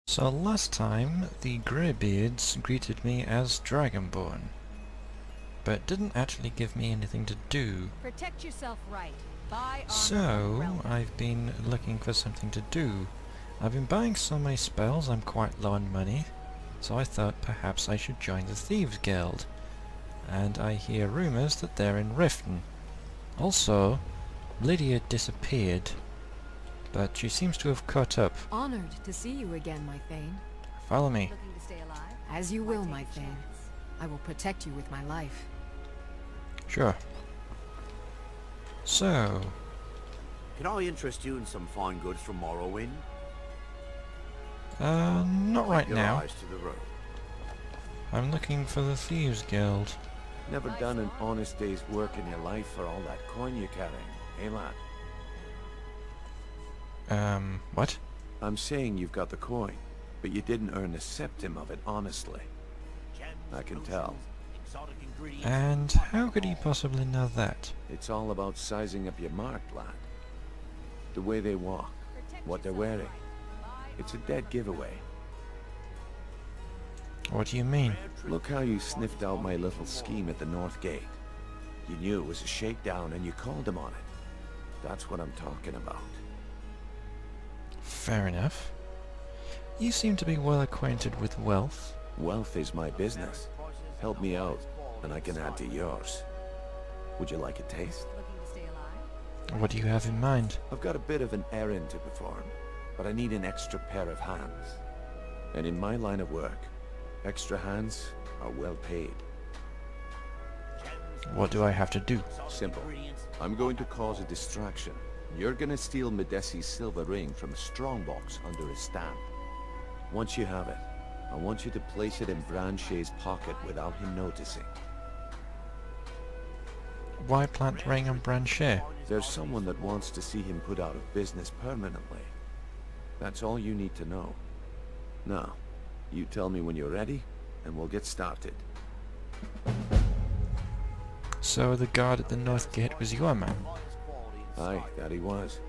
So last time, the Greybeards greeted me as Dragonborn, but didn't actually give me anything to do. Protect yourself right. Buy So, I've been looking for something to do. I've been buying so many spells, I'm quite low on money, so I thought perhaps I should join the Thieves Guild. And I hear rumours that they're in Riften. Also, Lydia disappeared, but she seems to have caught up. Honored to see you again, my Thane. Follow me. Looking to stay alive? As you will, my Take a Thane. chance. I will protect you with my life. Sure. So, Can I interest you in some fine goods from Morrowind? not right Your now. eyes to the road. I'm looking for the Thieves Guild. Never done an honest day's work in your life for all that coin you're carrying, eh lad? What? I'm saying you've got the coin, but you didn't earn a septim of it honestly. I can tell. And how could he possibly know that? It's all about sizing up your mark, lad. The way they walk, what they're wearing. It's a dead giveaway. What do you mean? Look how you sniffed out my little scheme at the North Gate. You knew it was a shakedown and you called him on it. That's what I'm talking about. Fair enough. You seem to be well acquainted with wealth. Wealth is my business. Help me out, and I can add to yours. Would you like a taste? Looking to stay alive? What do you have in mind? I've got a bit of an errand to perform, but I need an extra pair of hands. And in my line of work, extra hands are well paid. What do I have to do? Simple. I'm going to cause a distraction. You're gonna steal Medesi's silver ring from a strongbox under his stamp. Once you have it, I want you to place it in Branche's pocket without him noticing. Why plant the ring on Branche? There's someone that wants to see him put out of business permanently. That's all you need to know. Now, you tell me when you're ready, and we'll get started. So the guard at the North Gate was your man? Aye, that he was.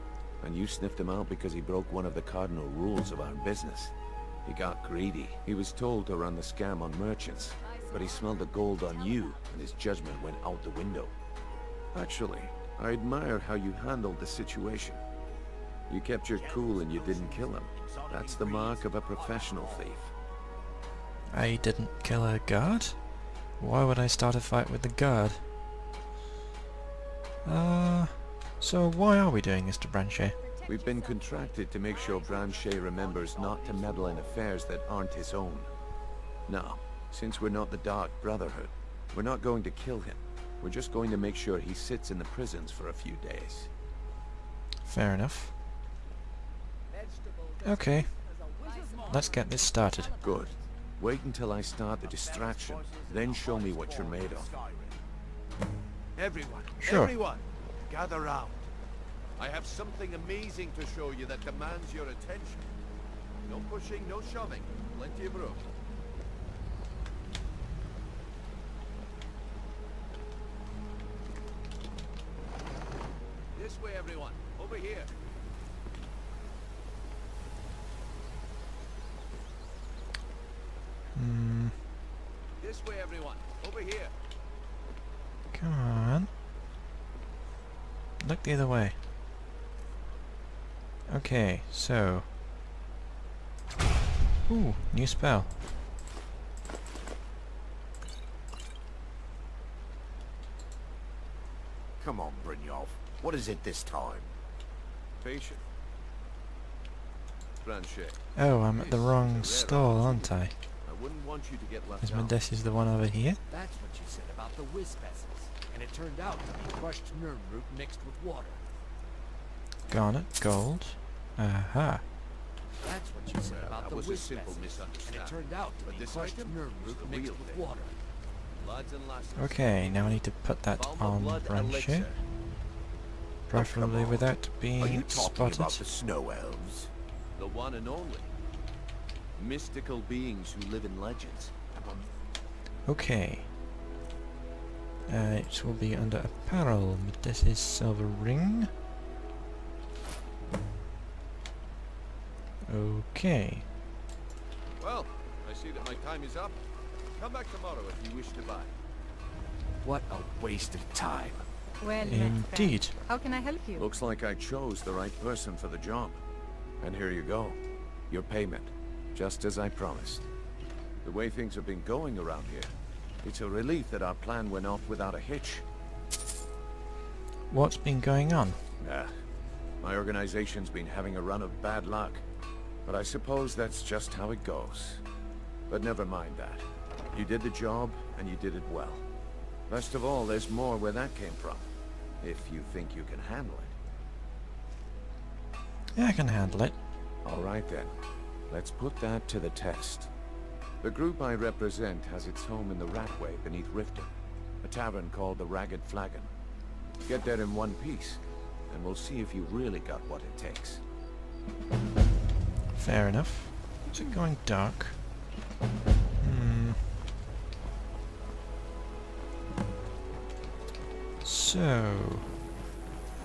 And you sniffed him out because he broke one of the cardinal rules of our business. He got greedy. He was told to run the scam on merchants, but he smelled the gold on you, and his judgment went out the window. Actually, I admire how you handled the situation. You kept your cool and you didn't kill him. That's the mark of a professional thief. I didn't kill a guard? Why would I start a fight with the guard? So why are we doing this to Branche? We've been contracted to make sure Branche remembers not to meddle in affairs that aren't his own. Now, since we're not the Dark Brotherhood, we're not going to kill him. We're just going to make sure he sits in the prisons for a few days. Fair enough. Okay, let's get this started. Good. Wait until I start the distraction, then show me what you're made of. Everyone, Sure. everyone, gather round. I have something amazing to show you that demands your attention. No pushing, no shoving. Plenty of room. This way, everyone. Over here. This way, everyone. Over here. Come on. Look the other way. Okay, so... Ooh, new spell. Come on, Brynjolf. What is it this time? Patient. Branche. Oh, I'm at the wrong stall, aren't I? I wouldn't want you to get left Is out. Medesi's the one over here? That's what you said about the whiz vessels, and it turned out to be crushed nerve root mixed with water. Garnet, gold. Aha. That's what you said Well, about that the was a whiz simple vessels, and it misunderstanding. turned out to But be this crushed item nerve is root the mixed real with thing. water. Lads and lasses. Okay, now I need to put that Balma on blood Branche. elixir. Preferably on. without Are you being talking spotted. about the snow elves? The one and only. Mystical beings who live in legends. Okay. It will be under apparel. Medesi's silver ring. Okay. see that my time is up. Come back tomorrow if you wish to buy. What a waste of time. Well, Indeed. how can I help you? Looks like I chose the right person for the job. And here you go. Your payment. Just as I promised. The way things have been going around here, it's a relief that our plan went off without a hitch. What's been going on? My organization's been having a run of bad luck. But I suppose that's just how it goes. But never mind that. You did the job, and you did it well. Best of all, there's more where that came from. If you think you can handle it. Yeah, I can handle it. Alright then. Let's put that to the test. The group I represent has its home in the Ratway beneath Riften, a tavern called the Ragged Flagon. Get there in one piece, and we'll see if you really got what it takes. Fair enough. Is it going dark? So,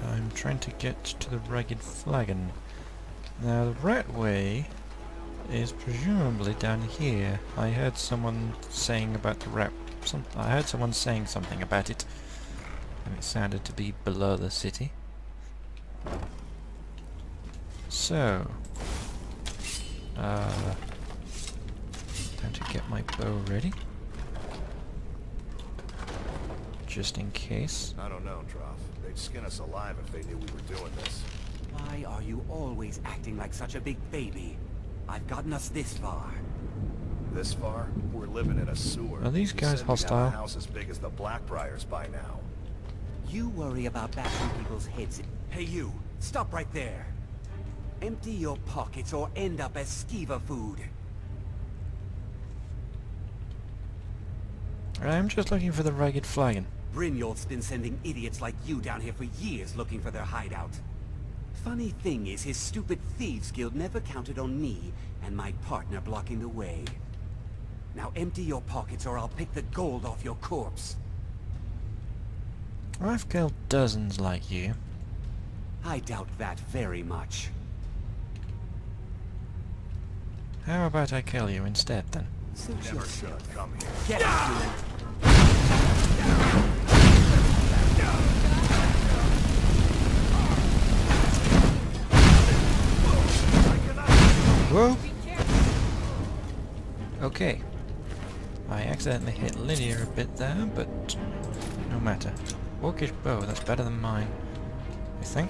I'm trying to get to the Ragged Flagon. Now, the Ratway is presumably down here. I heard someone saying about the I heard someone saying something about it, and it sounded to be below the city. So, time to get my bow ready, just in case. I don't know, Trough. They'd skin us alive if they knew we were doing this. Why are you always acting like such a big baby? I've gotten us this far. This far? We're living in a sewer. Are these You guys said we'd have hostile? a house as big as the Blackbriars by now. You worry about bashing people's heads. Hey you, stop right there. Empty your pockets or end up as skeever food. I'm just looking for the Ragged Flagon. Brynjolf's been sending idiots like you down here for years looking for their hideout. Funny thing is, his stupid Thieves Guild never counted on me and my partner blocking the way. Now empty your pockets or I'll pick the gold off your corpse. I've killed dozens like you. I doubt that very much. How about I kill you instead, then? Never should come here. Get out! Whoa! Okay. I accidentally hit Lydia a bit there, but no matter. Orcish bow, that's better than mine, I think.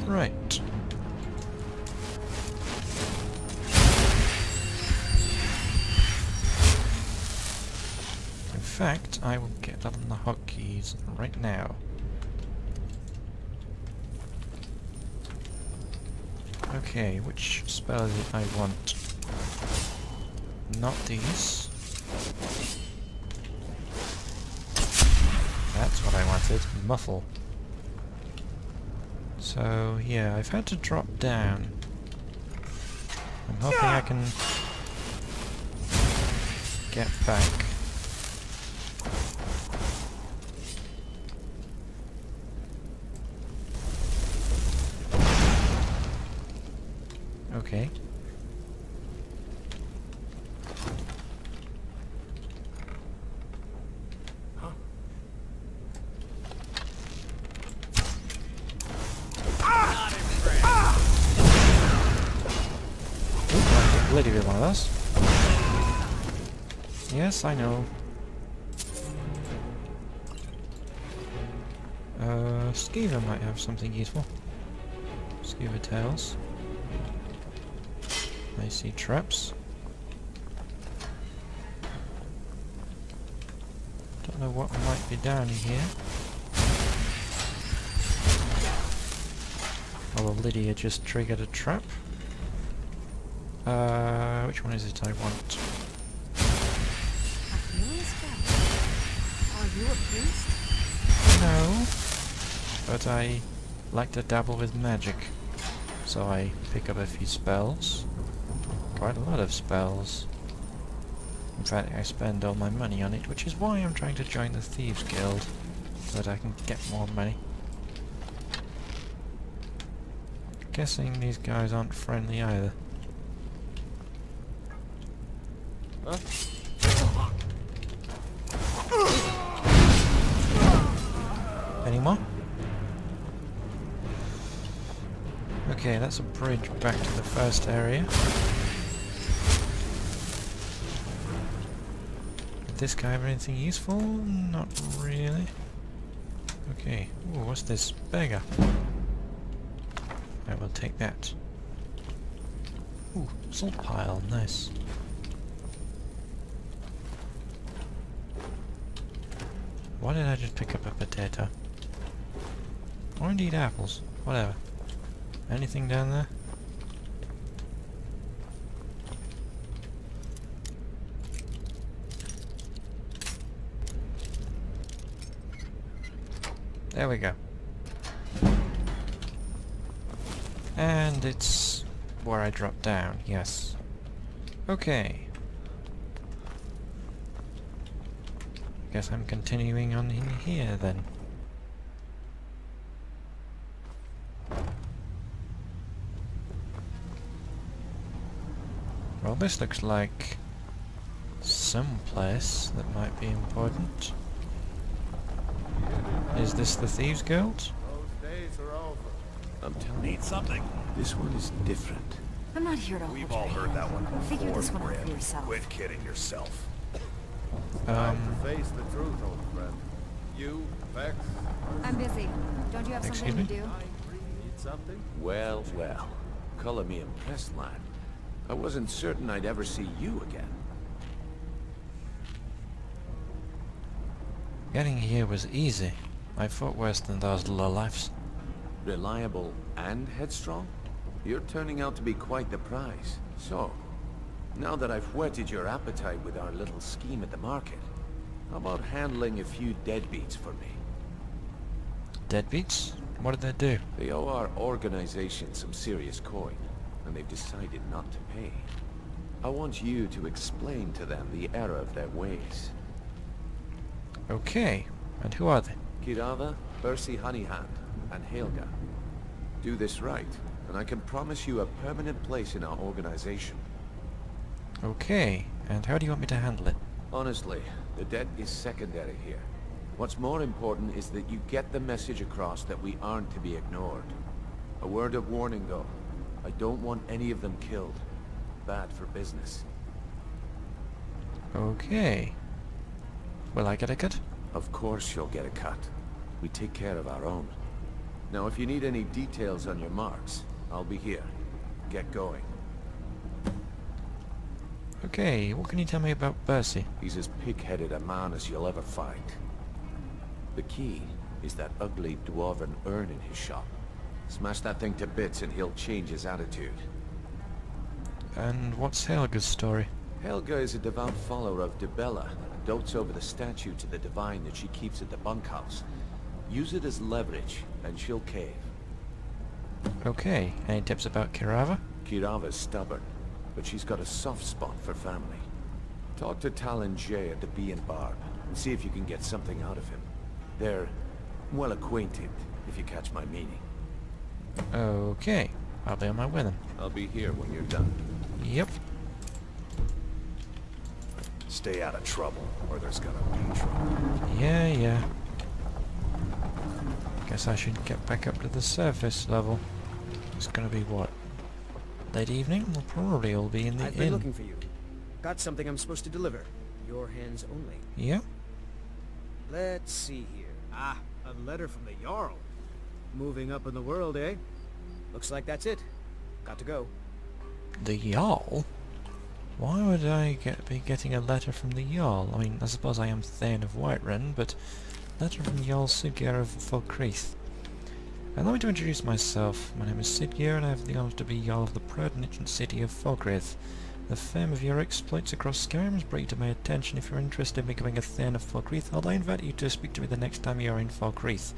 Right. In fact, I will get on the hotkeys right now. Okay, which spell is it I want? Not these. That's what I wanted. Muffle. So, yeah, I've had to drop down. I'm hoping I can get back. Okay. Lydia with one of those. Yes, I know. Skeever might have something useful. Skeever tails. I see traps. Don't know what might be down here. Although Lydia just triggered a trap. Which one is it I want? A healing spell? Are you a priest? No, but I like to dabble with magic, so I pick up a few spells. Quite a lot of spells. In fact, I spend all my money on it, which is why I'm trying to join the Thieves Guild, so that I can get more money. guessing these guys aren't friendly either. Huh? Any more? Okay, that's a bridge back to the first area. Did this guy have anything useful? Not really. Okay. Ooh, what's this? Beggar. I will take that. Ooh, salt pile. Nice. Why did I just pick up a potato? Or indeed apples. Whatever. Anything down there? There we go. And it's where I dropped down, yes. Okay. Guess I'm continuing on in here then. Well, this looks like some place that might be important. Is this the Thieves Guild? Those days are over. I'm telling you, Need something? this one is different. I'm not here to We've hold all your heard that hand. one Figure before, this one out Brad. for yourself. Quit kidding yourself. Time to face the truth, old friend. You, Vex, I'm busy. Don't you have Excuse something to me? do? need something? Well, well. Colour me impressed, lad. I wasn't certain I'd ever see you again. Getting here was easy. I fought worse than those lowlifes. Reliable and headstrong? You're turning out to be quite the prize. So, now that I've whetted your appetite with our little scheme at the market, how about handling a few deadbeats for me? Deadbeats? What did they do? They owe our organization some serious coin, and they've decided not to pay. I want you to explain to them the error of their ways. Okay. And who are they? Kirava, Percy Honeyhand, and Helga. Do this right, and I can promise you a permanent place in our organization. Okay. And how do you want me to handle it? Honestly, the debt is secondary here. What's more important is that you get the message across that we aren't to be ignored. A word of warning, though. I don't want any of them killed. Bad for business. Okay. Will I get a cut? Of course you'll get a cut. We take care of our own. Now, if you need any details on your marks, I'll be here. Get going. Okay, what can you tell me about Percy? He's as pig-headed a man as you'll ever find. The key is that ugly dwarven urn in his shop. Smash that thing to bits and he'll change his attitude. And what's Helga's story? Helga is a devout follower of Dibella and dotes over the statue to the divine that she keeps at the bunkhouse. Use it as leverage, and she'll cave. Okay, any tips about Kirava? Kirava's stubborn, but she's got a soft spot for family. Talk to Talon Jay at the Bee and Barb, and see if you can get something out of him. They're well acquainted, if you catch my meaning. Okay, I'll be on my way then. I'll be here when you're done. Yep. Stay out of trouble, or there's gonna be trouble. Yeah. Guess I should get back up to the surface level. It's gonna be what? Late evening? We'll probably all be in the I've been inn. looking for you. Got something I'm supposed to deliver. Your hands only. Yep. Let's see here. Ah, a letter from the Jarl. Moving up in the world, eh? Looks like that's it. Got to go. The Jarl? Why would I be getting a letter from the Jarl? I mean, I suppose I am Thane of Whiterun, but letter from Jarl Siggeir of Falkreath. Allow me to introduce myself. My name is Siggeir, and I have the honour to be Jarl of the proud and ancient city of Falkreath. The fame of your exploits across Skyrim has brought you to my attention. If you're interested in becoming a Thane of Falkreath, I invite you to speak to me the next time you are in Falkreath.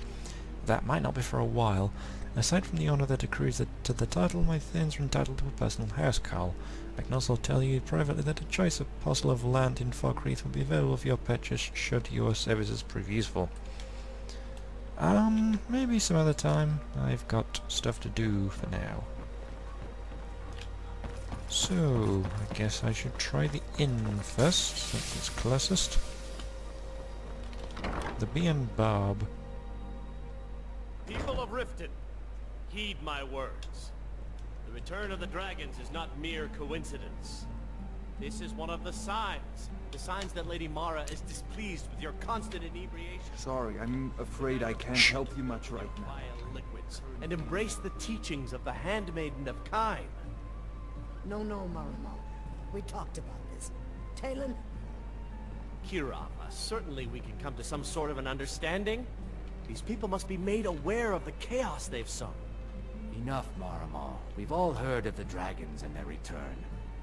That might not be for a while. Aside from the honour that accrues to the title, my Thanes are entitled to a personal housecarl. I can also tell you privately that a choice parcel of land in Falkreath will be available for your purchase should your services prove useful. Maybe some other time. I've got stuff to do for now. So, I guess I should try the inn first, since it's closest. The Bee and Barb. People of Riften, heed my words. The return of the dragons is not mere coincidence. This is one of the signs that Lady Mara is displeased with your constant inebriation. Sorry, I'm afraid I can't help you much right now. Vile liquids, and embrace the teachings of the Handmaiden of Kine. No, Marimo. We talked about this. Talon? Kirava, certainly we can come to some sort of an understanding. These people must be made aware of the chaos they've sown. Enough, Marimo. We've all heard of the dragons and their return.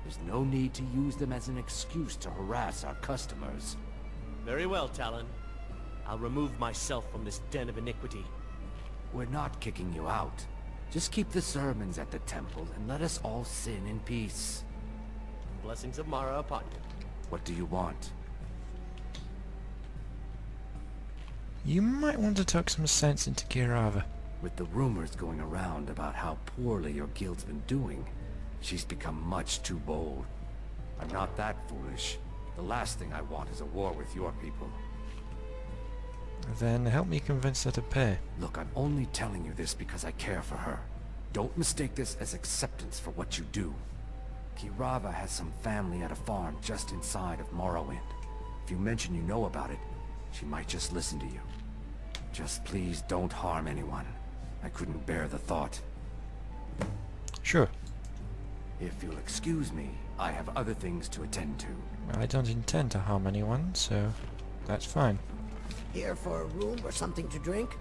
There's no need to use them as an excuse to harass our customers. Very well, Talon. I'll remove myself from this den of iniquity. We're not kicking you out. Just keep the sermons at the temple and let us all sin in peace. Blessings of Mara upon you. What do you want? You might want to talk some sense into Kirava. With the rumors going around about how poorly your guild's been doing, she's become much too bold. I'm not that foolish. The last thing I want is a war with your people. Then help me convince her to pay. Look, I'm only telling you this because I care for her. Don't mistake this as acceptance for what you do. Kirava has some family at a farm just inside of Morrowind. If you mention you know about it, she might just listen to you. Just please don't harm anyone. I couldn't bear the thought. Sure. If you'll excuse me, I have other things to attend to. I don't intend to harm anyone, so that's fine. Here for a room or something to drink?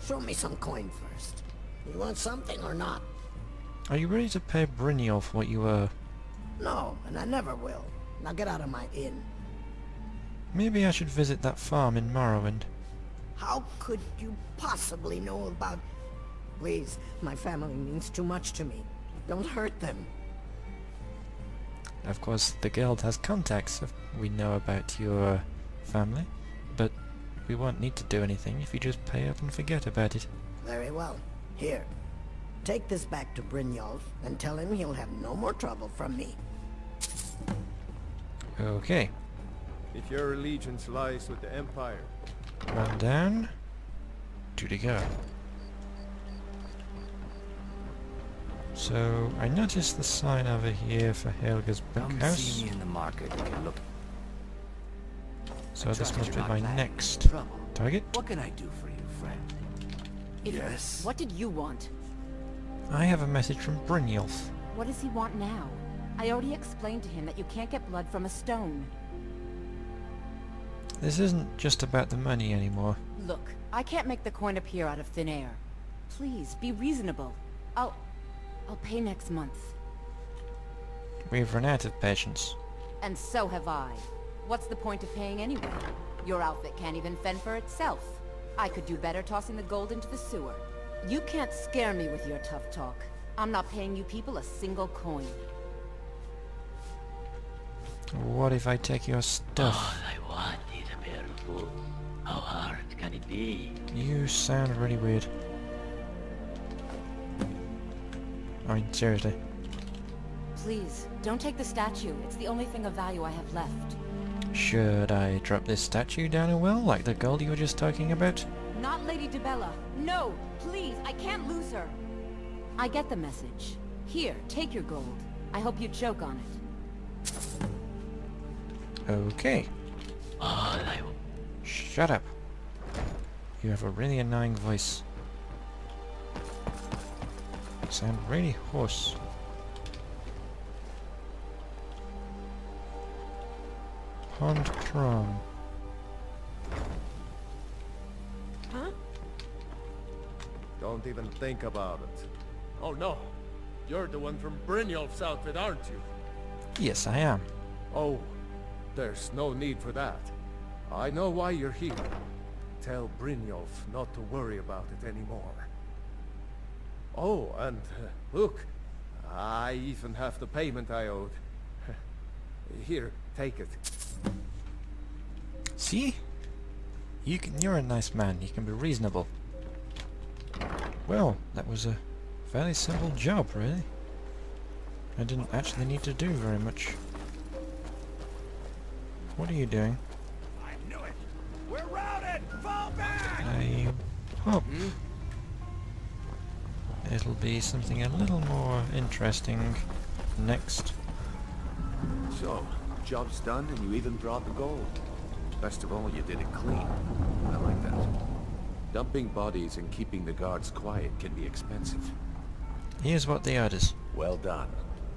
Show me some coin first. You want something or not? Are you ready to pay Brynjolf what you owe? No, and I never will. Now get out of my inn. Maybe I should visit that farm in Morrowind. How could you possibly know about... Please, my family means too much to me. Don't hurt them. Of course, the guild has contacts if we know about your family, but we won't need to do anything if you just pay up and forget about it. Very well. Here. Take this back to Brynjolf and tell him he'll have no more trouble from me. Okay. If your allegiance lies with the Empire. One down. Two to go. So, I noticed the sign over here for Helga's Come Bookhouse. see me in the market if you look. So this must be my next target. What can I do for you, friend? Yes? What did you want? I have a message from Brynjolf. What does he want now? I already explained to him that you can't get blood from a stone. This isn't just about the money anymore. Look, I can't make the coin appear out of thin air. Please, be reasonable. I'll pay next month. We've run out of patience. And so have I. What's the point of paying anyway? Your outfit can't even fend for itself. I could do better tossing the gold into the sewer. You can't scare me with your tough talk. I'm not paying you people a single coin. What if I take your stuff? All I want is a pair of boots. How hard can it be? You sound really weird. I mean, seriously. Please, don't take the statue. It's the only thing of value I have left. Should I drop this statue down a well, like the gold you were just talking about? Not Lady Dibella. No, please, I can't lose her. I get the message. Here, take your gold. I hope you choke on it. Okay. Shut up. You have a really annoying voice. You sound really hoarse. Pond Tron. Huh? Don't even think about it. Oh no! You're the one from Brynjolf's outfit, aren't you? Yes, I am. Oh, there's no need for that. I know why you're here. Tell Brynjolf not to worry about it anymore. Oh, and look, I even have the payment I owed. Here, take it. See? You're a nice man. You can be reasonable. Well, that was a fairly simple job, really. I didn't actually need to do very much. What are you doing? I knew it! We're routed! Fall back! I hope it'll be something a little more interesting next. So, job's done and you even brought the gold. Best of all, you did it clean. I like that. Dumping bodies and keeping the guards quiet can be expensive. Here's what the orders. Well done.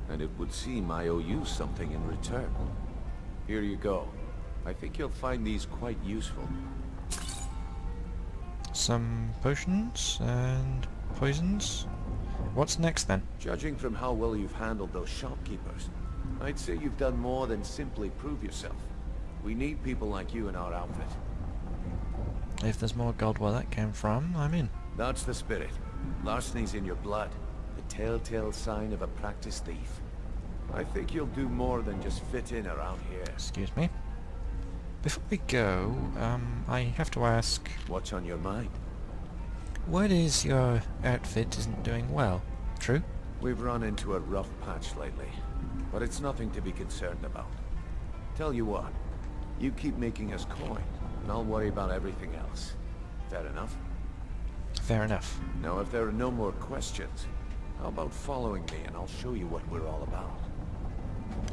And it would seem I owe you something in return. Here you go. I think you'll find these quite useful. Some potions and poisons. What's next then? Judging from how well you've handled those shopkeepers, I'd say you've done more than simply prove yourself. We need people like you in our outfit. If there's more gold where that came from, I'm in. That's the spirit. Larceny's in your blood. The telltale sign of a practiced thief. I think you'll do more than just fit in around here. Excuse me. Before we go, I have to ask... What's on your mind? What is your outfit isn't doing well? True? We've run into a rough patch lately, but it's nothing to be concerned about. Tell you what, you keep making us coin, and I'll worry about everything else. Fair enough? Fair enough. Now, if there are no more questions, how about following me and I'll show you what we're all about?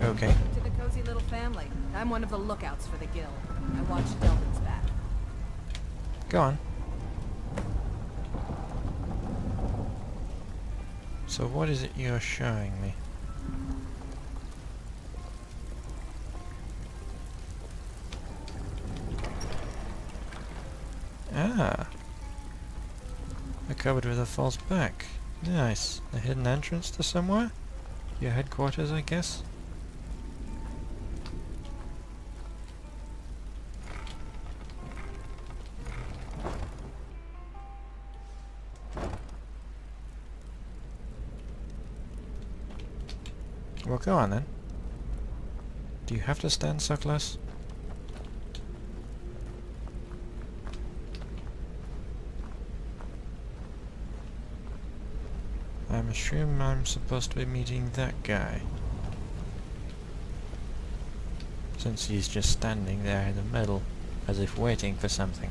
Okay. To the cozy little family. I'm one of the lookouts for the guild. I watch Delvin's back. Go on. So what is it you're showing me? Ah. A cupboard with a false back. Nice. A hidden entrance to somewhere? Your headquarters, I guess? Well, go on then. Do you have to stand so close? I'm assuming I'm supposed to be meeting that guy. Since he's just standing there in the middle, as if waiting for something.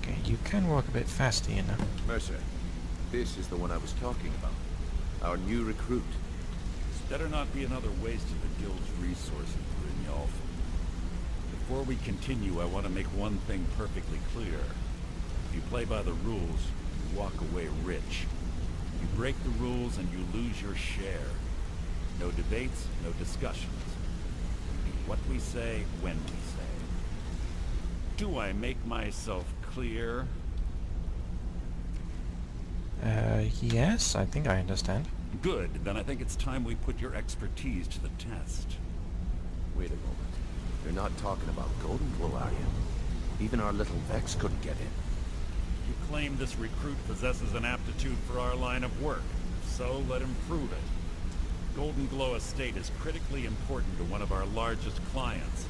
Okay, you can walk a bit faster, you know. Mercer, this is the one I was talking about. Our new recruit. This better not be another waste of the guild's resources, Brynjolf. Before we continue, I want to make one thing perfectly clear. If you play by the rules, you walk away rich. You break the rules and you lose your share. No debates, no discussions. We do what we say, when we say. Do I make myself clear? Yes, I think I understand. Good, then I think it's time we put your expertise to the test. Wait a moment. You're not talking about Goldenglow, are you? Even our little Vex couldn't get in. You claim this recruit possesses an aptitude for our line of work. If so, let him prove it. Goldenglow Estate is critically important to one of our largest clients.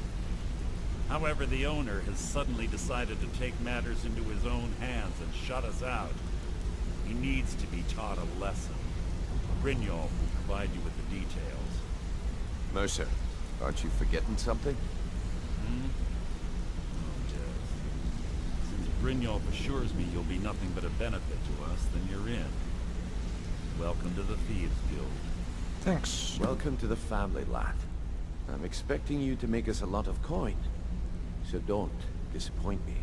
However, the owner has suddenly decided to take matters into his own hands and shut us out. He needs to be taught a lesson. Brynjolf will provide you with the details. Mercer, aren't you forgetting something? Oh, yes. Since Brynjolf assures me you'll be nothing but a benefit to us, then you're in. Welcome to the Thieves Guild. Thanks. Welcome to the family, lad. I'm expecting you to make us a lot of coin. So don't disappoint me.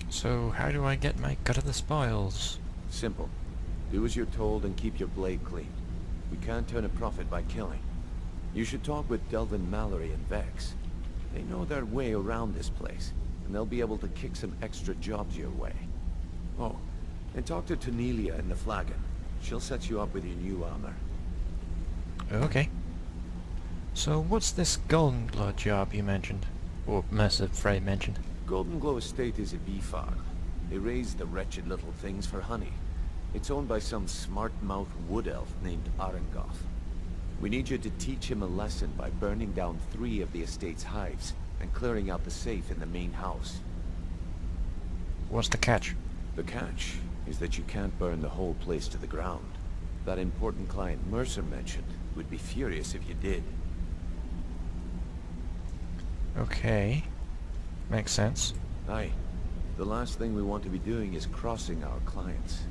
So how do I get my cut of the spoils? Simple. Do as you're told and keep your blade clean. We can't turn a profit by killing. You should talk with Delvin Mallory and Vex. They know their way around this place, and they'll be able to kick some extra jobs your way. Oh, and talk to Tanelia in the Flagon. She'll set you up with your new armor. Okay. So what's this Goldenglow job you mentioned? Or Mercer Frey mentioned? Goldenglow Estate is a bee farm. They raise the wretched little things for honey. It's owned by some smart-mouthed wood elf named Arengoth. We need you to teach him a lesson by burning down 3 of the estate's hives. and clearing out the safe in the main house. What's the catch? The catch is that you can't burn the whole place to the ground. That important client Mercer mentioned would be furious if you did. Okay. Makes sense. Aye. The last thing we want to be doing is crossing our clients.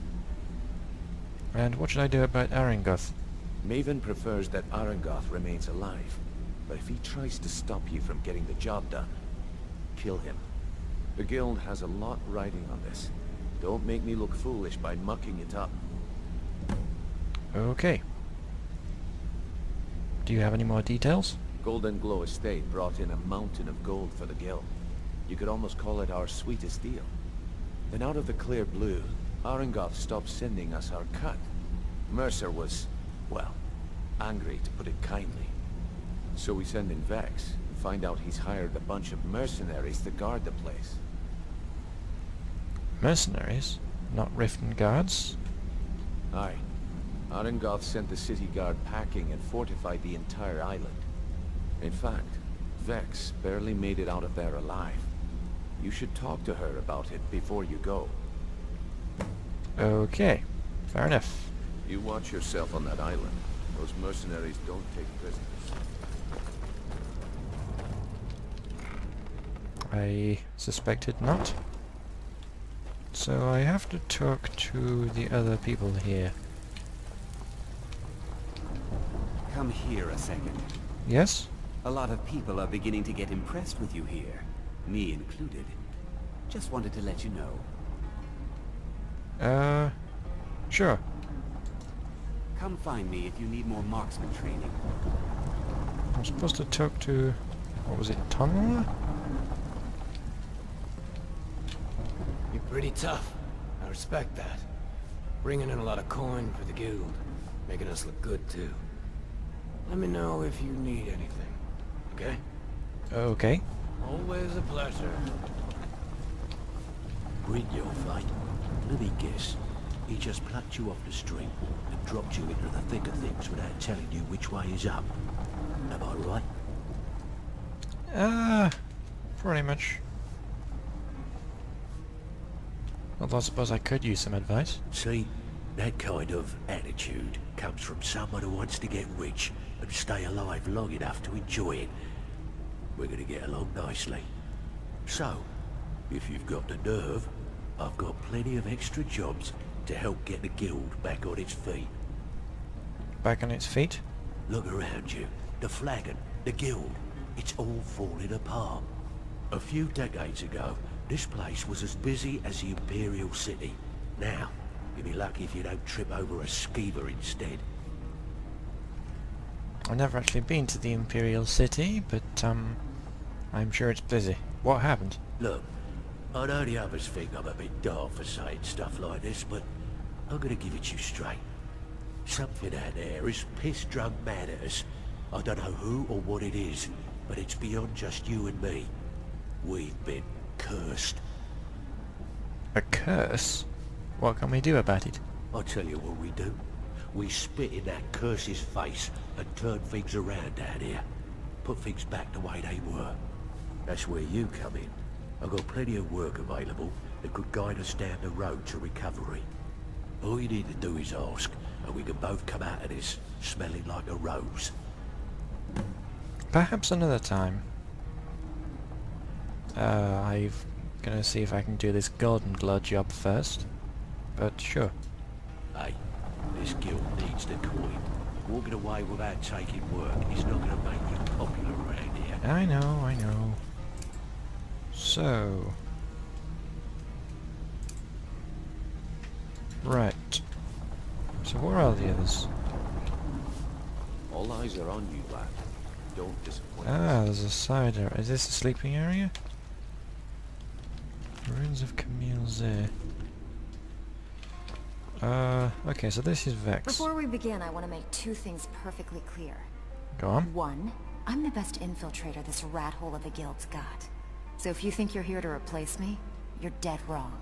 And what should I do about Aringoth? Maven prefers that Aringoth remains alive, but if he tries to stop you from getting the job done, kill him. The guild has a lot riding on this. Don't make me look foolish by mucking it up. Okay. Do you have any more details? Goldenglow Estate brought in a mountain of gold for the guild. You could almost call it our sweetest deal. Then out of the clear blue, Aringoth stopped sending us our cut. Mercer was, well, angry to put it kindly. So we send in Vex and find out he's hired a bunch of mercenaries to guard the place. Mercenaries? Not Riften guards? Aye. Aringoth sent the city guard packing and fortified the entire island. In fact, Vex barely made it out of there alive. You should talk to her about it before you go. Okay. Fair enough. You watch yourself on that island. Those mercenaries don't take prisoners. I suspected not. So I have to talk to the other people here. Come here a second. Yes? A lot of people are beginning to get impressed with you here. Me included. Just wanted to let you know. Sure. Come find me if you need more marksman training. I'm supposed to talk to... what was it, Tunneler? You're pretty tough. I respect that. Bringing in a lot of coin for the guild. Making us look good, too. Let me know if you need anything. Okay? Okay. Always a pleasure. Brynjolf, mate. Let me guess. He just plucked you off the street and dropped you into the thick of things without telling you which way is up. Am I right? Pretty much. Although I suppose I could use some advice. See, that kind of attitude comes from someone who wants to get rich and stay alive long enough to enjoy it. We're gonna get along nicely. So, if you've got the nerve, I've got plenty of extra jobs to help get the guild back on its feet. Back on its feet? Look around you. The flagon, the guild, it's all falling apart. A few decades ago, this place was as busy as the Imperial City. Now, you'll be lucky if you don't trip over a skeever instead. I've never actually been to the Imperial City, but, I'm sure it's busy. What happened? Look, I know the others think I'm a bit daft for saying stuff like this, but I'm gonna give it you straight. Something out there is piss-drunk mad at us. I don't know who or what it is, but it's beyond just you and me. We've been cursed. A curse? What can we do about it? I'll tell you what we do. We spit in that curse's face and turn things around down here. Put things back the way they were. That's where you come in. I've got plenty of work available that could guide us down the road to recovery. All you need to do is ask, and we can both come out of this smelling like a rose. Perhaps another time. I'm gonna see if I can do this Goldenglow job first. But sure. Hey, this guild needs the coin. Walking away without taking work is not gonna make you popular around here. I know. So... right. So where are the others? All eyes are on you, lad. Don't disappoint Ah, us. there's a side area. Is this a sleeping area? Ruins of Camille Zay. Okay, so this is Vex. Before we begin, I want to make two things perfectly clear. Go on. One, I'm the best infiltrator this rat hole of a guild's got. So if you think you're here to replace me, you're dead wrong.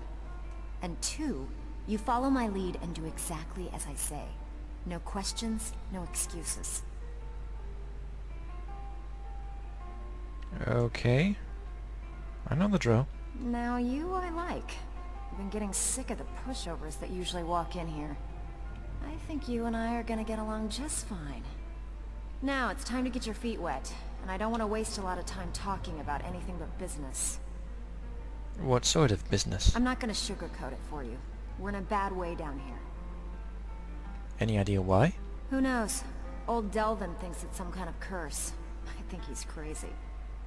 And two, you follow my lead and do exactly as I say. No questions, no excuses. Okay. I know the drill. Now you I like. I've been getting sick of the pushovers that usually walk in here. I think you and I are gonna get along just fine. Now it's time to get your feet wet, and I don't want to waste a lot of time talking about anything but business. What sort of business? I'm not gonna sugarcoat it for you. We're in a bad way down here. Any idea why? Who knows? Old Delvin thinks it's some kind of curse. I think he's crazy.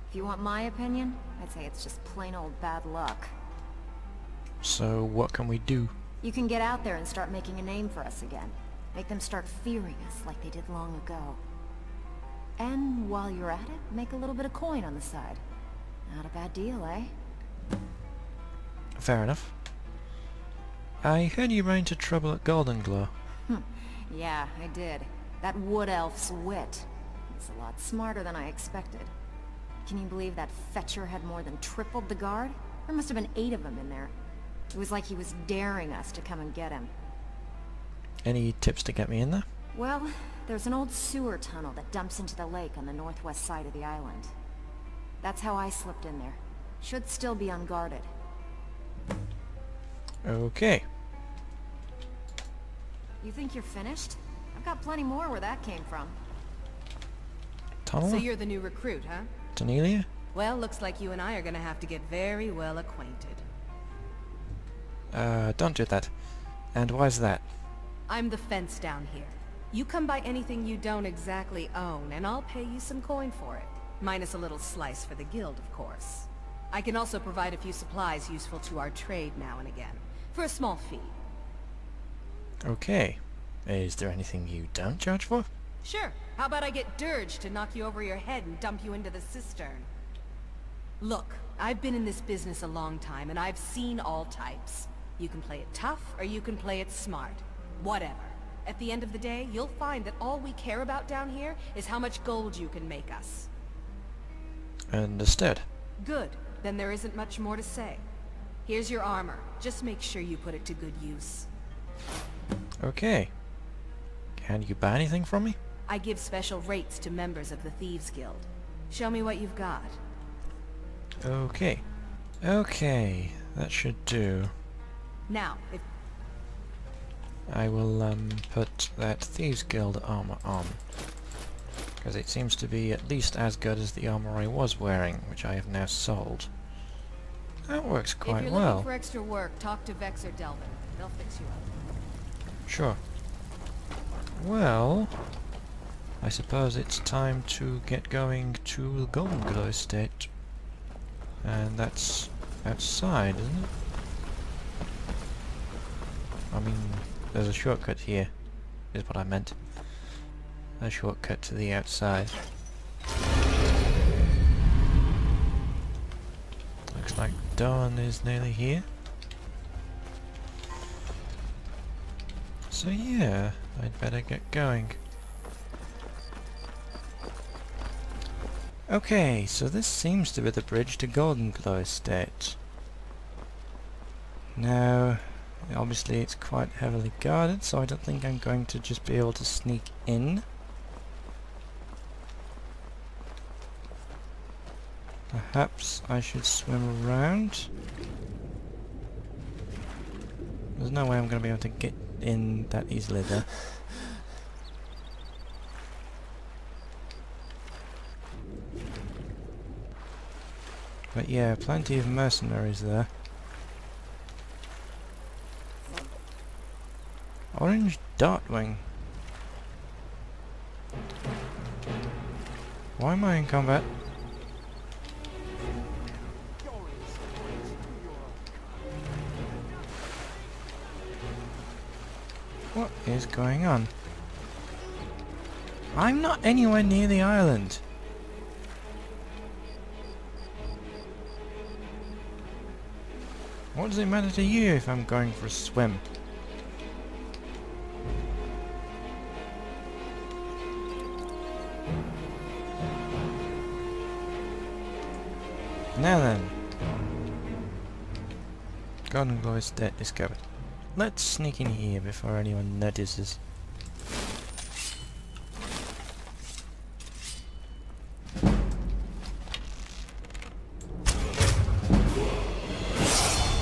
If you want my opinion, I'd say it's just plain old bad luck. So what can we do? You can get out there and start making a name for us again. Make them start fearing us like they did long ago. And while you're at it, make a little bit of coin on the side. Not a bad deal, eh? Fair enough. I heard you ran into trouble at Goldenglow. Yeah, I did. That wood elf's wit. He's a lot smarter than I expected. Can you believe that fetcher had more than tripled the guard? There must have been 8 of them in there. It was like he was daring us to come and get him. Any tips to get me in there? Well, there's an old sewer tunnel that dumps into the lake on the northwest side of the island. That's how I slipped in there. Should still be unguarded. Okay. You think you're finished? I've got plenty more where that came from. Tunnel? So you're the new recruit, huh? Tanelia? Well, looks like you and I are gonna have to get very well acquainted. Don't do that. And why's that? I'm the fence down here. You come by anything you don't exactly own, and I'll pay you some coin for it. Minus a little slice for the guild, of course. I can also provide a few supplies useful to our trade now and again, for a small fee. Okay. Is there anything you don't charge for? Sure. How about I get Dirge to knock you over your head and dump you into the cistern? Look, I've been in this business a long time, and I've seen all types. You can play it tough, or you can play it smart. Whatever. At the end of the day, you'll find that all we care about down here is how much gold you can make us. Understood. Good. Then there isn't much more to say. Here's your armor. Just make sure you put it to good use. Okay. Can you buy anything from me? I give special rates to members of the Thieves Guild. Show me what you've got. Okay. Okay. That should do. Now, if... I will, put that Thieves Guild armor on. Because it seems to be at least as good as the armor I was wearing, which I have now sold. That works quite if you're well. looking for extra work, talk to Vex or Delvin. They'll fix you up. Sure. Well, I suppose it's time to get going to the Goldenglow Estate. And that's outside, isn't it? I mean, there's a shortcut here, is what I meant. A shortcut to the outside. Looks like dawn is nearly here. So yeah, I'd better get going. Okay, so this seems to be the bridge to Goldenglow Estate. Now, obviously it's quite heavily guarded, so I don't think I'm going to just be able to sneak in. Perhaps I should swim around. There's no way I'm going to be able to get in that easily there. But yeah, plenty of mercenaries there. Orange Dartwing. Why am I in combat? What is going on? I'm not anywhere near the island. What does it matter to you if I'm going for a swim? Now then. Goldenglow Estate discovered. Let's sneak in here before anyone notices.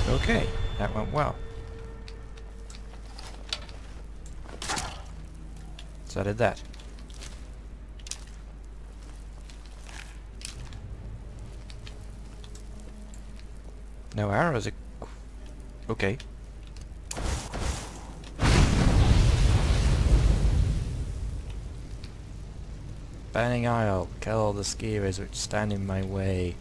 Okay, that went well. So I did that. No arrows. Okay. Burning Isle. Kill all the skiers which stand in my way.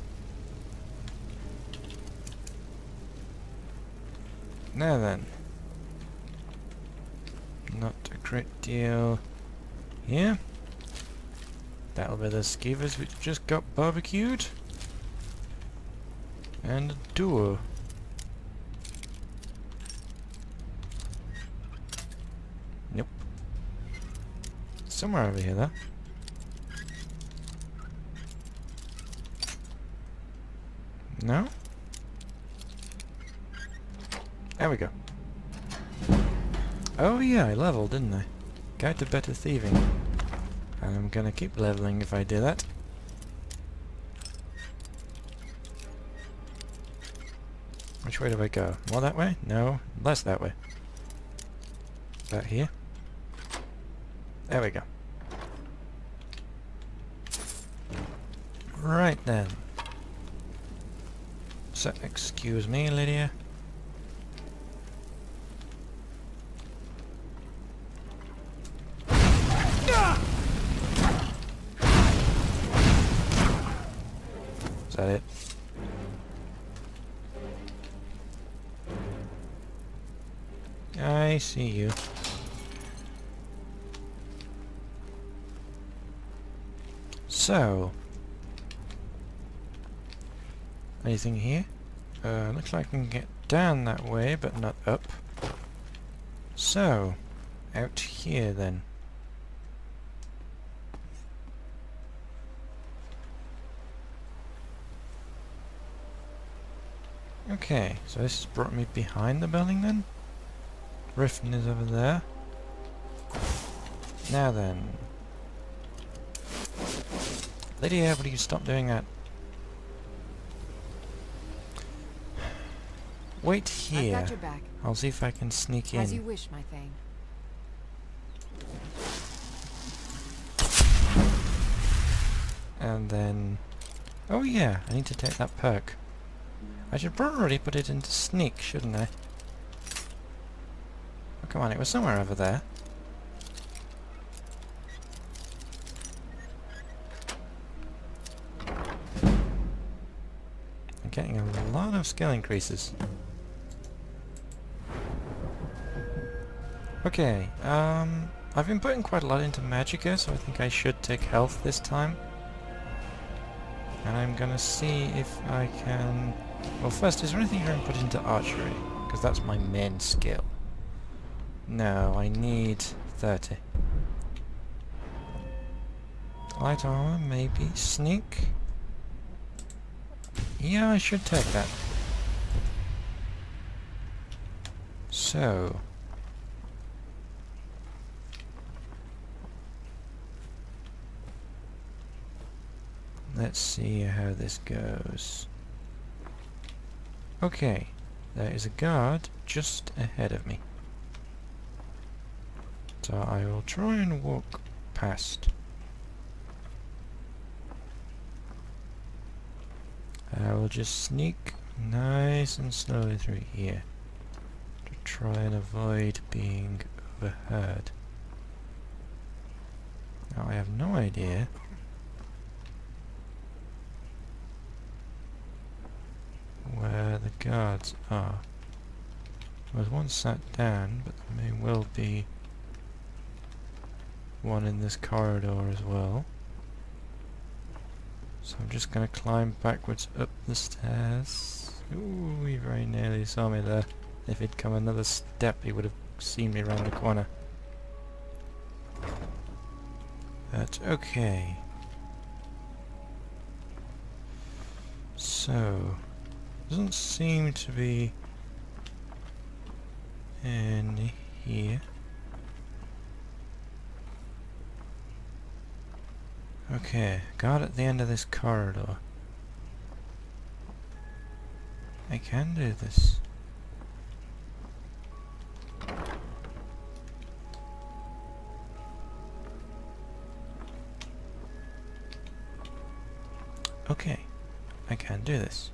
Now then. Not a great deal here. That'll be the skeevers which just got barbecued. And a door. Nope. Somewhere over here though. No? There we go. Oh yeah, I leveled, didn't I? Guide to better thieving. And I'm gonna keep leveling if I do that. Which way do I go? More that way? No, less that way. About here? There we go. Right then. So, excuse me, Lydia. Is that it? I see you. So, anything here? Looks like I can get down that way, but not up. So, out here then. Okay, so this has brought me behind the building then? Griffin is over there. Now then. Lydia, will you stop doing that? Wait here. I've got your back. I'll see if I can sneak in. As you wish, my thing. And then... Oh yeah, I need to take that perk. I should probably put it into sneak, shouldn't I? Oh, come on, it was somewhere over there. I'm getting a lot of skill increases. Okay, I've been putting quite a lot into Magicka, so I think I should take health this time. And I'm gonna see if I can... Well, first, is there anything I can put into archery? Because that's my main skill. No, I need 30. Light armor, maybe. Sneak? Yeah, I should take that. So... let's see how this goes. Okay, there is a guard just ahead of me. So I will try and walk past. I will just sneak nice and slowly through here to try and avoid being overheard. Now I have no idea where the guards are. There was one sat down, but there may well be one in this corridor as well. So I'm just going to climb backwards up the stairs. Ooh, he very nearly saw me there. If he'd come another step, he would have seen me round the corner. But okay. So... doesn't seem to be any here. Okay, guard at the end of this corridor. I can do this. Okay, I can do this.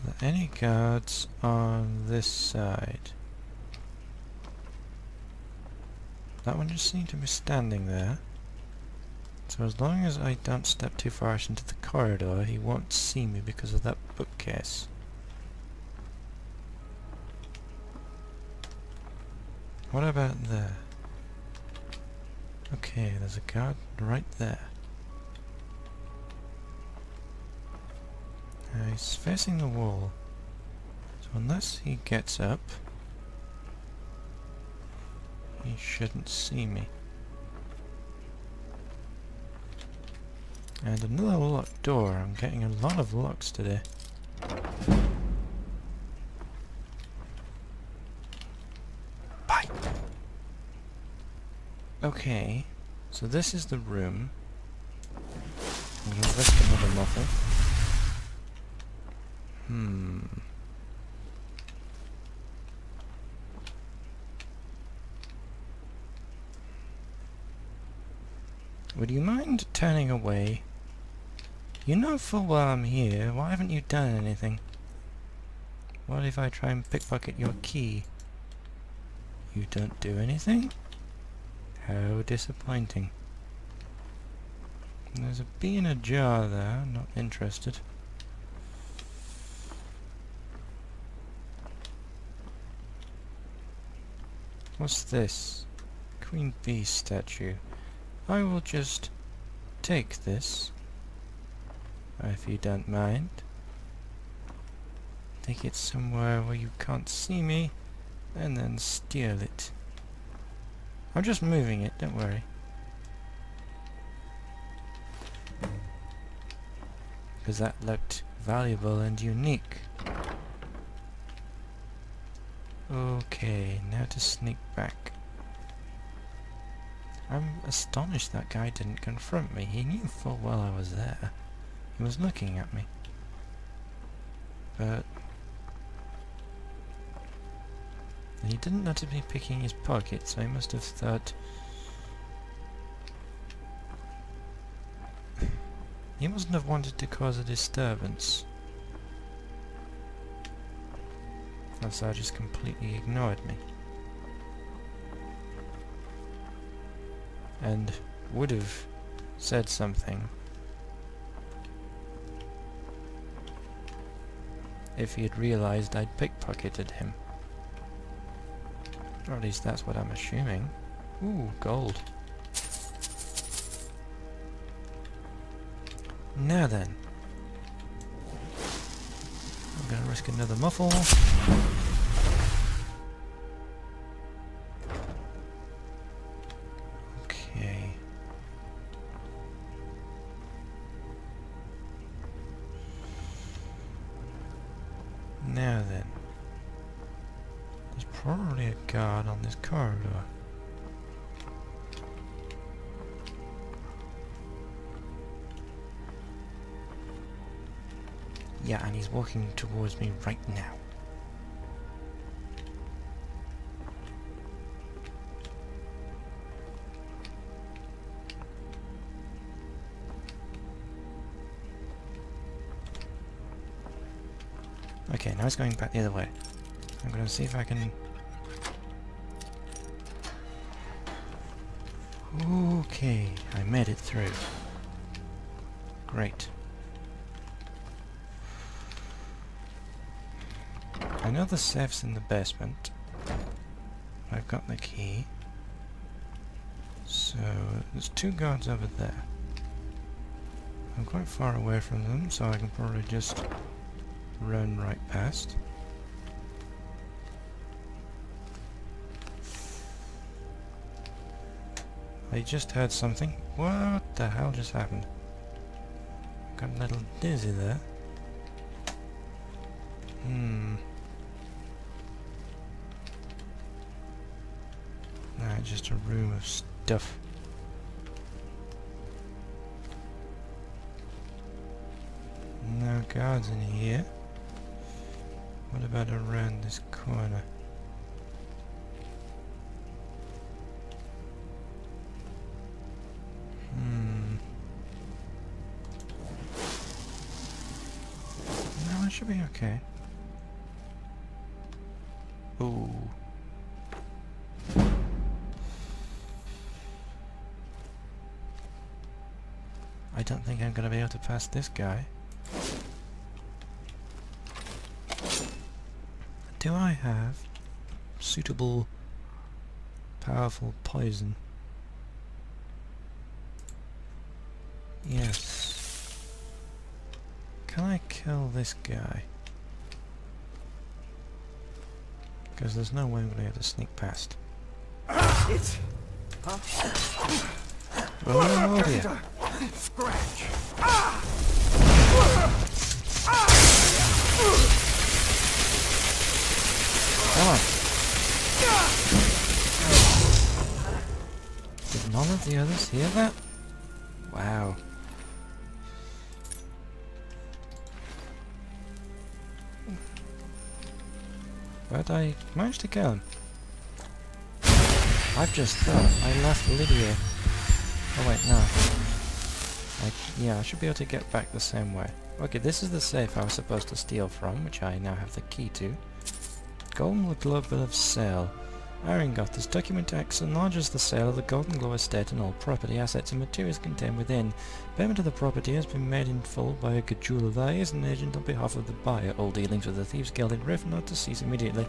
Are there any guards on this side? That one just seemed to be standing there. So as long as I don't step too far out into the corridor, he won't see me because of that bookcase. What about there? Okay, there's a guard right there. He's facing the wall. So unless he gets up, he shouldn't see me. And another locked door. I'm getting a lot of locks today. Bye! Okay, so this is the room. I'm going to risk another muffle. Would you mind turning away? You know full well I'm here. Why haven't you done anything? What if I try and pickpocket your key? You don't do anything? How disappointing. There's a bee in a jar there. I'm not interested. What's this? Queen Bee statue. I will just take this, if you don't mind. Take it somewhere where you can't see me, and then steal it. I'm just moving it, don't worry. Because that looked valuable and unique. Okay, now to sneak back. I'm astonished that guy didn't confront me. He knew full well I was there. He was looking at me. But he didn't notice me picking his pocket, so he must have thought... He mustn't have wanted to cause a disturbance. So I just completely ignored me. And would have said something if he had realized I'd pickpocketed him. Or at least that's what I'm assuming. Ooh, gold. Now then. I'm gonna risk another muffle. Okay. Now then. There's probably a guard on this corridor. Yeah, and he's walking towards me right now. Okay, now it's going back the other way. I'm going to see if I can... Okay, I made it through. Great. I know the safe's in the basement. I've got the key. So, there's two guards over there. I'm quite far away from them, so I can probably just run right past. I just heard something. What the hell just happened? Got a little dizzy there. Nah, just a room of stuff. guards in here. What about around this corner? No, it should be okay. Ooh. I don't think I'm gonna be able to pass this guy. Do I have suitable, powerful poison? Yes. Can I kill this guy? Because there's no way I'm going to be able to sneak past. It's... Huh? Oh dear. Scratch. Come on. Did none of the others hear that? Wow. But I managed to kill him. I've just thought I left Lydia. Oh wait, no. Yeah, I should be able to get back the same way. Okay, this is the safe I was supposed to steal from, which I now have the key to. Goldenglow Bill of Sale. Irongot. This document acknowledges the sale of the Goldenglow Estate and all property, assets and materials contained within. Payment of the property has been made in full by a Gajula as an agent on behalf of the buyer. All dealings with the Thieves Guild in Rift not to cease immediately.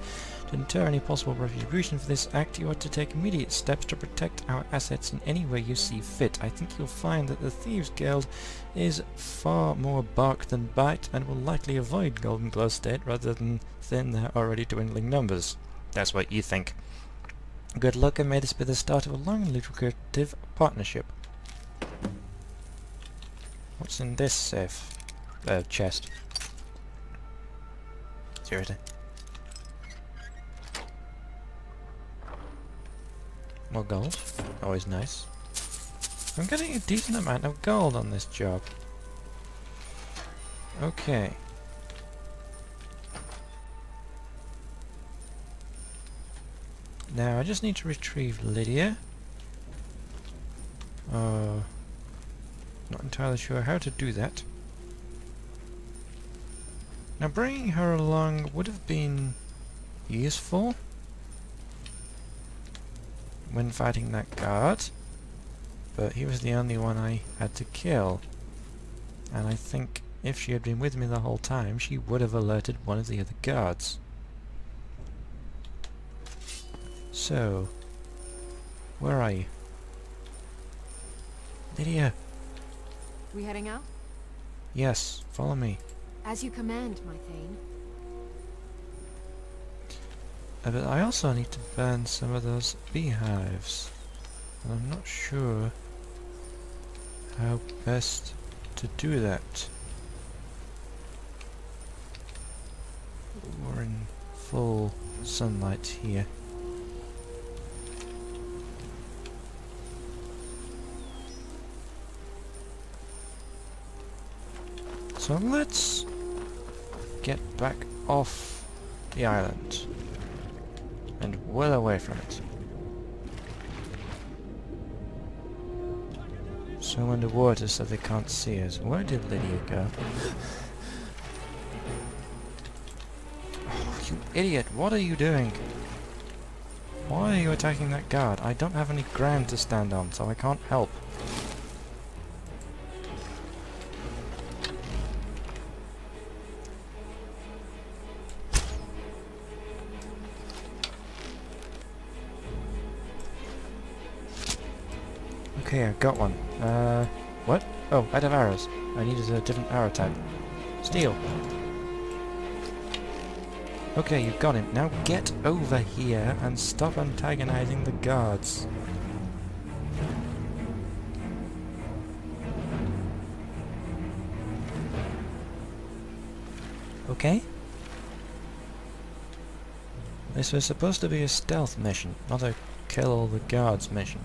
To deter any possible retribution for this act, you ought to take immediate steps to protect our assets in any way you see fit. I think you'll find that the Thieves Guild is far more bark than bite and will likely avoid Goldenglow Estate rather than thin their already dwindling numbers. That's what you think. Good luck, and may this be the start of a long and lucrative partnership. What's in this safe? Chest. Seriously. More gold. Always nice. I'm getting a decent amount of gold on this job. Okay. Now I just need to retrieve Lydia. Not entirely sure how to do that. Now bringing her along would have been useful when fighting that guard, but he was the only one I had to kill, and I think if she had been with me the whole time she would have alerted one of the other guards. So, where are you? Lydia! We heading out? Yes, follow me. As you command, my Thane. But I also need to burn some of those beehives. And I'm not sure how best to do that. We're in full sunlight here. So let's get back off the island and well away from it. So underwater so they can't see us. Where did Lydia go? Oh, you idiot! What are you doing? Why are you attacking that guard? I don't have any ground to stand on, so I can't help. Okay, I got one. What? Oh, I have arrows. I needed a different arrow type. Steel. Okay, you've got him. Now get over here and stop antagonizing the guards. Okay? This was supposed to be a stealth mission, not a kill all the guards mission.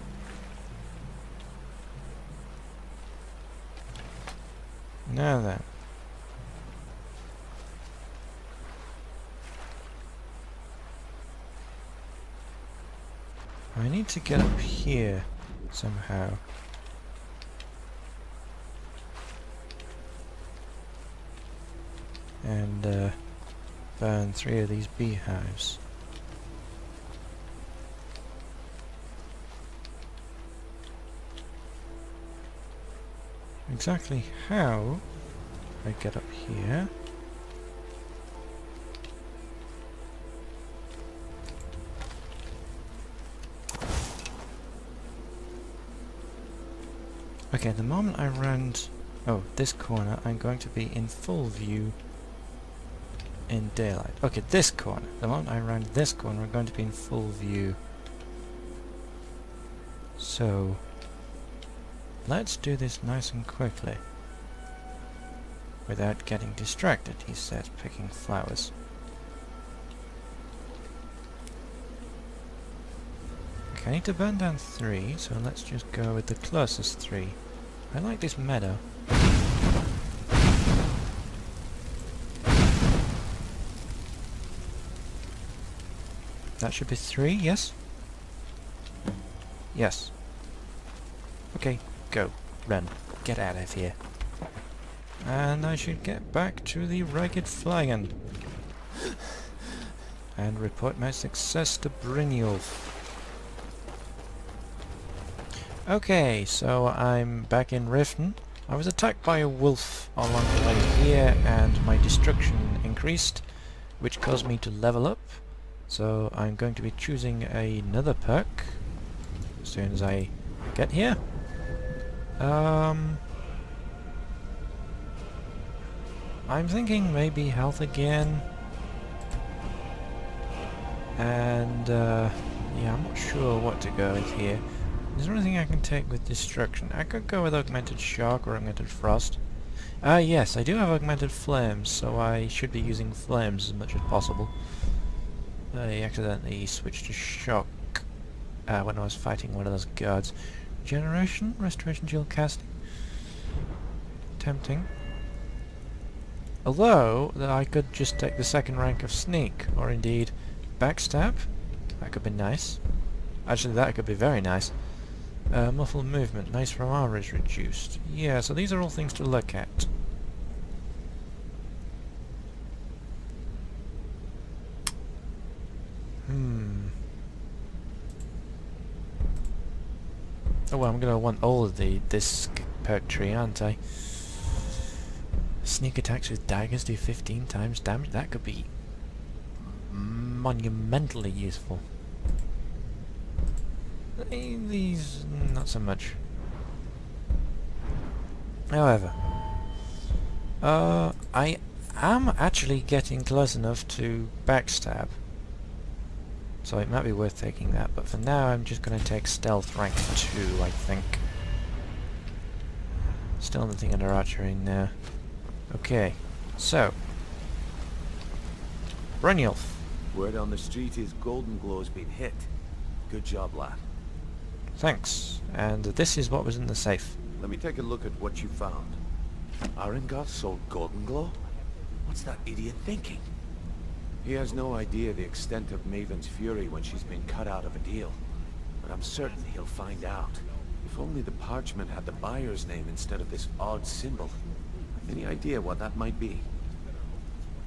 Now then. I need to get up here somehow. And burn 3 of these beehives. Exactly how I get up here? Okay, the moment I round this corner, I'm going to be in full view in daylight. Okay, this corner. The moment I round this corner, I'm going to be in full view. So, let's do this nice and quickly. Without getting distracted, he said, picking flowers. Okay, I need to burn down 3, so let's just go with the closest 3. I like this meadow. That should be 3, yes? Yes. Okay, go. Run. Get out of here. And I should get back to the Ragged Flagon. And report my success to Brynjolf. Okay, so I'm back in Riften. I was attacked by a wolf along the way here, and my destruction increased, which caused me to level up. So I'm going to be choosing another perk as soon as I get here. I'm thinking maybe health again. And yeah, I'm not sure what to go with here. Is there anything I can take with destruction? I could go with augmented shock or augmented frost. Yes, I do have augmented flames, so I should be using flames as much as possible. I accidentally switched to shock when I was fighting one of those guards. Regeneration? Restoration shield casting? Tempting. Although, I could just take the 2nd rank of sneak, or indeed backstab. That could be nice. Actually, that could be very nice. Muffled movement, nice from armor is reduced. Yeah, so these are all things to look at. Oh well, I'm gonna want all of this perk tree, aren't I? Sneak attacks with daggers do 15 times damage. That could be monumentally useful. These, not so much. However, I am actually getting close enough to backstab, so it might be worth taking that, but for now I'm just going to take stealth rank 2, I think. Still nothing under archery now. Okay, so Brynjolf. Word on the street is Goldenglow's been hit. Good job, lad. Thanks. And this is what was in the safe. Let me take a look at what you found. Arengar sold Goldenglow? What's that idiot thinking? He has no idea the extent of Maven's fury when she's been cut out of a deal. But I'm certain he'll find out. If only the parchment had the buyer's name instead of this odd symbol. Any idea what that might be?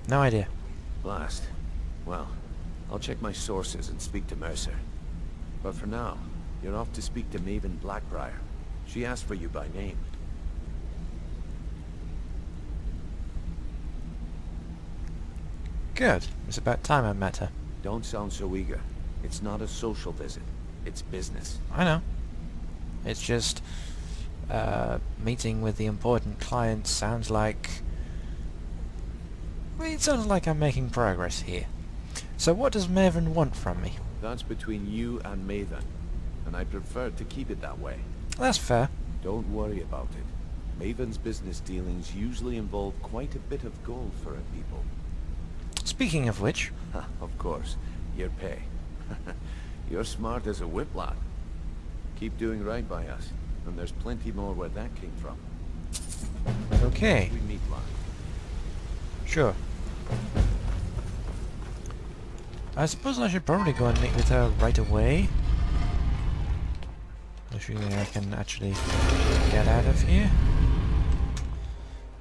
No idea. Blast. Well, I'll check my sources and speak to Mercer. But for now, you're off to speak to Maven Blackbriar. She asked for you by name. Good. It's about time I met her. Don't sound so eager. It's not a social visit. It's business. I know. It's just... meeting with the important client sounds like... It sounds like I'm making progress here. So what does Maven want from me? That's between you and Maven. And I prefer to keep it that way. That's fair. Don't worry about it. Maven's business dealings usually involve quite a bit of gold for her people. Speaking of which... Of course. Your pay. You're smart as a whip, lad. Keep doing right by us. And there's plenty more where that came from. Okay. We meet, lad. Sure. I suppose I should probably go and meet with her right away. Assuming I can actually get out of here.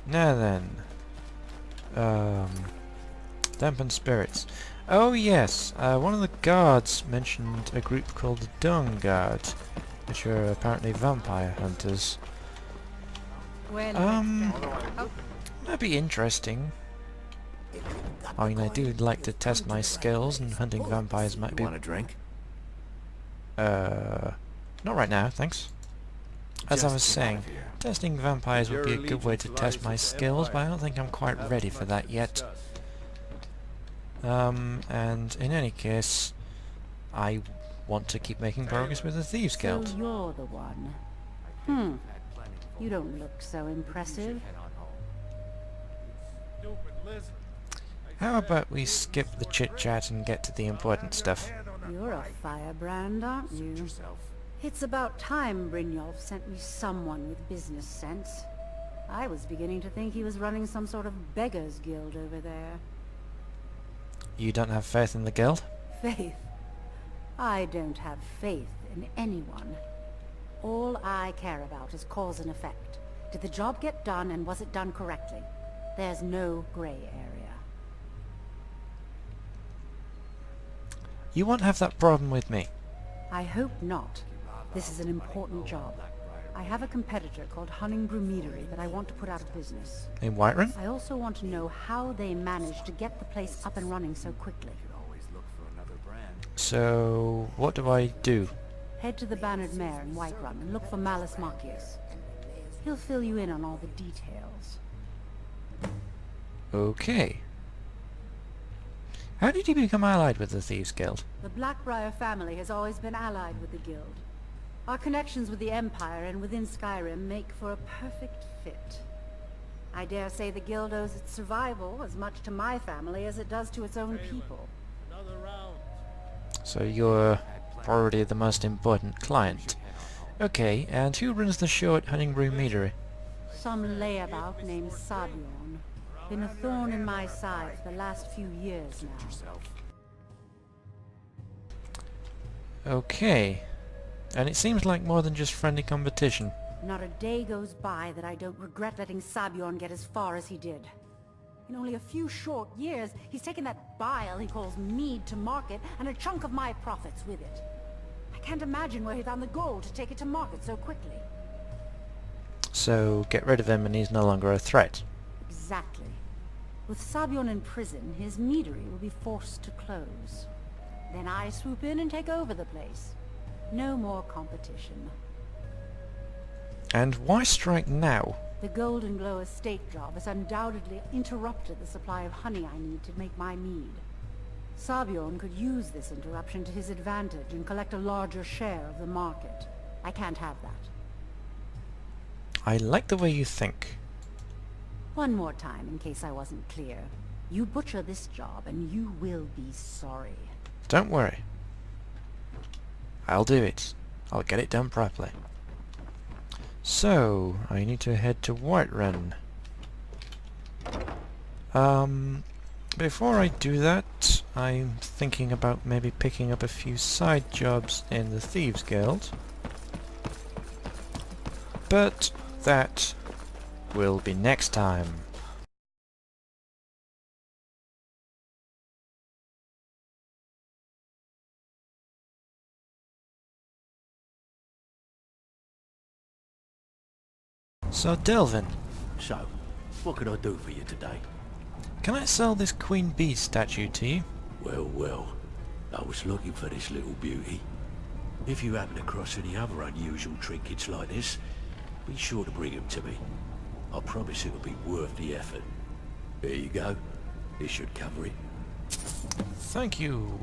Now then. Dampened spirits. Oh yes, one of the guards mentioned a group called the Dung Guard, which are apparently vampire hunters. That'd be interesting. I mean, I do like to test my skills, and hunting vampires might be... Want a drink? Not right now, thanks. As I was saying, testing vampires would be a good way to test my skills, but I don't think I'm quite ready for that yet. And in any case, I want to keep making progress with the Thieves Guild. So you're the one. You don't look so impressive. How about we skip the chit-chat and get to the important stuff? You're a firebrand, aren't you? It's about time Brynjolf sent me someone with business sense. I was beginning to think he was running some sort of beggars guild over there. You don't have faith in the guild? Faith? I don't have faith in anyone. All I care about is cause and effect. Did the job get done, and was it done correctly? There's no gray area. You won't have that problem with me. I hope not. This is an important job. I have a competitor called Hunningbrew Meadery that I want to put out of business. In Whiterun? I also want to know how they managed to get the place up and running so quickly. So, what do I do? Head to the Bannered Mare in Whiterun and look for Malus Marcius. He'll fill you in on all the details. Okay. How did you become allied with the Thieves Guild? The Blackbriar family has always been allied with the Guild. Our connections with the Empire and within Skyrim make for a perfect fit. I dare say the Guild owes its survival as much to my family as it does to its own people. So you're probably the most important client. Okay, and who runs the show at Hunningbrew Meadery? Some layabout named Sabiorn. Been a thorn in my side for the last few years now. Okay. And it seems like more than just friendly competition. Not a day goes by that I don't regret letting Sabiorn get as far as he did. In only a few short years, he's taken that bile he calls mead to market, and a chunk of my profits with it. I can't imagine where he found the gold to take it to market so quickly. So get rid of him and he's no longer a threat. Exactly. With Sabiorn in prison, his meadery will be forced to close. Then I swoop in and take over the place. No more competition. And why strike now? The Goldenglow Estate job has undoubtedly interrupted the supply of honey I need to make my mead. Sabiorn could use this interruption to his advantage and collect a larger share of the market. I can't have that. I like the way you think. One more time, in case I wasn't clear. You butcher this job, and you will be sorry. Don't worry. I'll do it. I'll get it done properly. So, I need to head to Whiterun. Before I do that, I'm thinking about maybe picking up a few side jobs in the Thieves Guild. But that will be next time. So Delvin. So, what can I do for you today? Can I sell this Queen Bee statue to you? Well, I was looking for this little beauty. If you happen across any other unusual trinkets like this, be sure to bring them to me. I promise it'll be worth the effort. There you go. This should cover it. Thank you.